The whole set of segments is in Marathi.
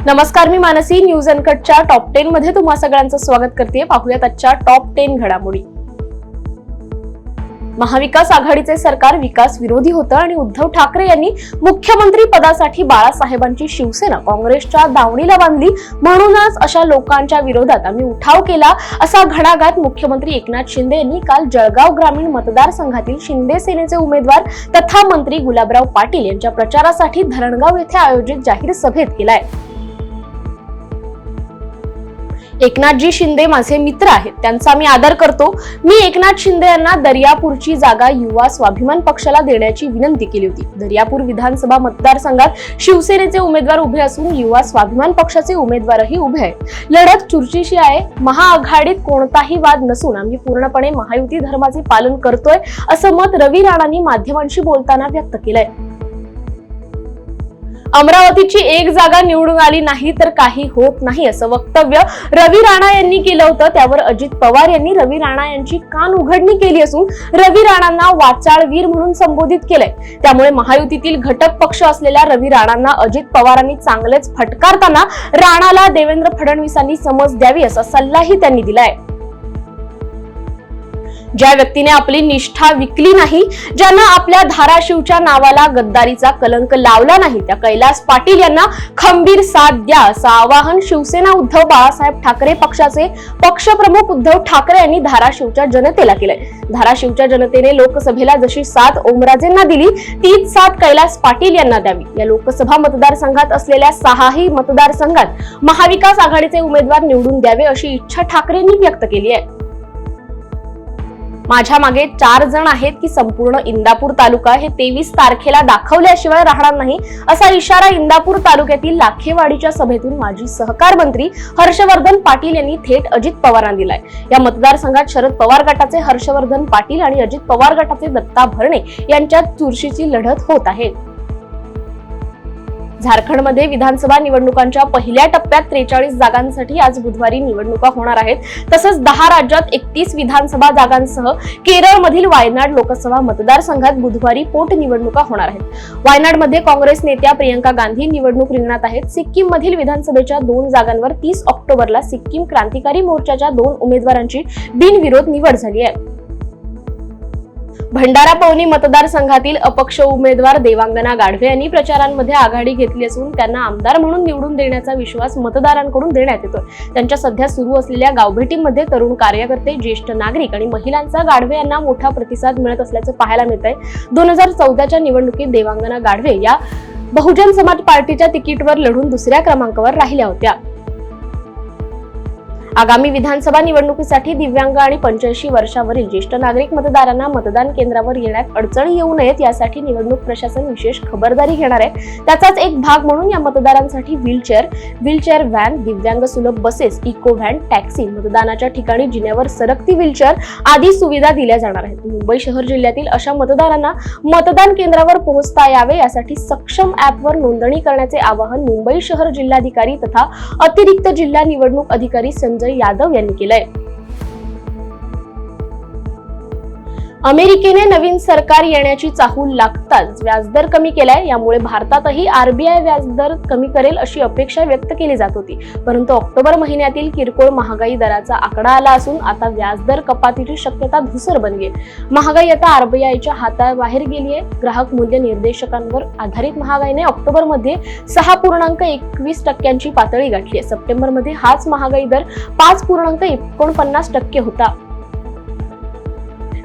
नमस्कार, मी मानसी. न्यूज अनकटच्या टॉप 10 मध्ये तुम्हा सगळ्यांचं स्वागत करते. पाहूयात आजच्या टॉप 10 घडामोडी. महाविकास आघाडीचे सरकार विकास विरोधी होतं आणि उद्धव ठाकरे यांनी मुख्यमंत्री पदासाठी बाळासाहेबांची शिवसेना काँग्रेसच्या दावणीला बांधली, म्हणूनच अशा लोकांच्या विरोधात आम्ही उठाव केला, असा घणाघात मुख्यमंत्री एकनाथ शिंदे यांनी काल जळगाव ग्रामीण मतदारसंघातील शिंदे सेनेचे उमेदवार तथा मंत्री गुलाबराव पाटील यांच्या प्रचारासाठी धरणगाव येथे आयोजित जाहीर सभेत केलाय. एकनाथजी शिंदे माझे मित्र आहेत, त्यांचा मी आदर करतो. मी एकनाथ शिंदे यांना दर्यापूरची जागा युवा स्वाभिमान पक्षाला देण्याची विनंती केली होती. दर्यापूर विधानसभा मतदारसंघात शिवसेनेचे उमेदवार उभे असून युवा स्वाभिमान पक्षाचे उमेदवारही उभे आहेत. लढत चुरशीची आहे. महाआघाडीत कोणताही वाद नसून आम्ही पूर्णपणे महायुती धर्माचे पालन करतोय, असं मत रवी राणांनी माध्यमांशी बोलताना व्यक्त केलंय. अमरावतीची एक जागा निवडून आली नाही तर काही होत नाही, असं वक्तव्य रवी राणा यांनी केलं होतं. त्यावर अजित पवार यांनी रवी राणा यांची कान उघडणी केली असून रवी राणांना वाचाळवीर म्हणून संबोधित केलंय. त्यामुळे महायुतीतील घटक पक्ष असलेल्या रवी राणांना अजित पवारांनी चांगलेच फटकारताना राणाला देवेंद्र फडणवीसांनी समज द्यावी असा सल्लाही त्यांनी दिलाय. ज्या व्यक्तीने आपली निष्ठा विकली नाही, ज्यानं आपल्या धाराशिवच्या नावाला गद्दारीचा कलंक लावला नाही, त्या कैलास पाटील यांना खंबीर साथ द्या, असं आवाहन शिवसेना उद्धव बाळासाहेब ठाकरे पक्षाचे पक्षप्रमुख उद्धव ठाकरे यांनी धाराशिवच्या जनतेला केलंय. धाराशिवच्या जनतेने लोकसभेला जशी साथ ओमराजेंना दिली, तीच साथ कैलास पाटील यांना द्यावी. या लोकसभा मतदारसंघात असलेल्या 6ही मतदारसंघात महाविकास आघाडीचे उमेदवार निवडून द्यावे अशी इच्छा ठाकरेंनी व्यक्त केली आहे. माझ्या मागे 4 जण आहेत की संपूर्ण इंदापूर तालुका हे 23 तारखेला दाखवल्याशिवाय राहणार नाही, असा इशारा इंदापूर तालुक्यातील लाखेवाडीच्या सभेतून माजी सहकार मंत्री हर्षवर्धन पाटील यांनी थेट अजित पवारांना दिलाय. या मतदारसंघात शरद पवार गटाचे हर्षवर्धन पाटील आणि अजित पवार गटाचे दत्ता भरणे यांच्यात चुरशीची लढत होत आहे. झारखंडमध्ये विधानसभा निवडणुकांच्या पहिल्या टप्प्यात 43 जागांसाठी आज बुधवारी निवडणुका होणार आहेत. तसंच 10 राज्यात 31 विधानसभा जागांसह केरळमधील वायनाड लोकसभा मतदारसंघात बुधवारी पोटनिवडणुका होणार आहेत. वायनाडमध्ये काँग्रेस नेत्या प्रियंका गांधी निवडणूक रिंगणात आहेत. सिक्कीम मधील विधानसभेच्या 2 जागांवर 30 ऑक्टोबरला सिक्कीम क्रांतिकारी मोर्चाच्या 2 उमेदवारांची बिनविरोध निवड झाली आहे. भंडारा पवनी मतदारसंघातील अपक्ष उमेदवार देवांगना गाढवे यांनी प्रचारांमध्ये आघाडी घेतली असून त्यांना आमदार म्हणून निवडून देण्याचा विश्वास मतदारांकडून देण्यात येतोय. त्यांच्या सध्या सुरू असलेल्या गावभेटीमध्ये तरुण कार्यकर्ते, ज्येष्ठ नागरिक आणि महिलांचा गाढवे यांना मोठा प्रतिसाद मिळत असल्याचं पाहायला मिळतंय. 2014च्या निवडणुकीत देवांगना गाढवे या बहुजन समाज पार्टीच्या तिकीटवर लढून दुसऱ्या क्रमांकावर राहिल्या होत्या. आगामी विधानसभा निवडणुकीसाठी दिव्यांग आणि 85 वर्षावरील ज्येष्ठ नागरिक मतदारांना मतदान केंद्रावर येण्यात अडचणी येऊ नयेत यासाठी निवडणूक प्रशासन विशेष खबरदारी घेणार आहे. त्याचाच एक भाग म्हणून या मतदारांसाठी व्हीलचेअर व्हॅन, दिव्यांग सुलभ बसेस, इको व्हॅन, टॅक्सी, मतदानाच्या ठिकाणी जिन्यावर सरकती व्हीलचेअर आदी सुविधा दिल्या जाणार आहेत. मुंबई शहर जिल्ह्यातील अशा मतदारांना मतदान केंद्रावर पोहोचता यावे यासाठी सक्षम ॲपवर नोंदणी करण्याचे आवाहन मुंबई शहर जिल्हाधिकारी तथा अतिरिक्त जिल्हा निवडणूक अधिकारी संजय यादव यांनी केलंय. अमेरिकेने नवीन सरकार येण्याची चाहूल लागताच व्याजदर कमी केलाय. यामुळे भारतातही आरबीआय व्याजदर कमी करेल अशी अपेक्षा व्यक्त केली जात होती. परंतु ऑक्टोबर महिन्यातील किरकोळ महागाई दराचा आकडा आला असून आता व्याजदर कपातीची शक्यता धुसर बनली आहे. महागाई आता आरबीआयच्या हाताबाहेर गेली आहे. ग्राहक मूल्य निर्देशकांवर आधारित महागाईने ऑक्टोबरमध्ये 6.21% पातळी गाठली आहे. सप्टेंबरमध्ये हाच महागाई दर 5.49% होता.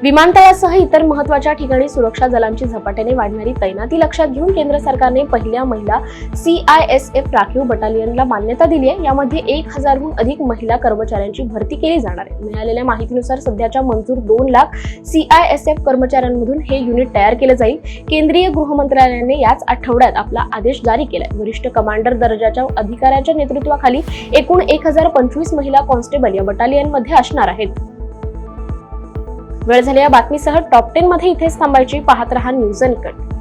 विमानतळासह इतर महत्त्वाच्या ठिकाणी सुरक्षा दलांची झपाट्याने वाढणारी तैनाती लक्षात घेऊन केंद्र सरकारने पहिल्या महिला CISF राखीव बटालियनला मान्यता दिली आहे. यामध्ये 1000हून अधिक महिला कर्मचाऱ्यांची भरती केली जाणार आहे. मिळालेल्या माहितीनुसार सध्याच्या मंजूर 2 लाख CISF कर्मचाऱ्यांमधून हे युनिट तयार केलं जाईल. केंद्रीय गृह मंत्रालयाने याच आठवड्यात आपला आदेश जारी केलाय. वरिष्ठ कमांडर दर्जाच्या अधिकाऱ्याच्या नेतृत्वाखाली एकूण 1025 महिला कॉन्स्टेबल या बटालियनमध्ये असणार आहेत. वेळ झाली या बातमीसह टॉप 10 मध्ये इथेच थांबायची. पाहत रहा न्यूज अनकट.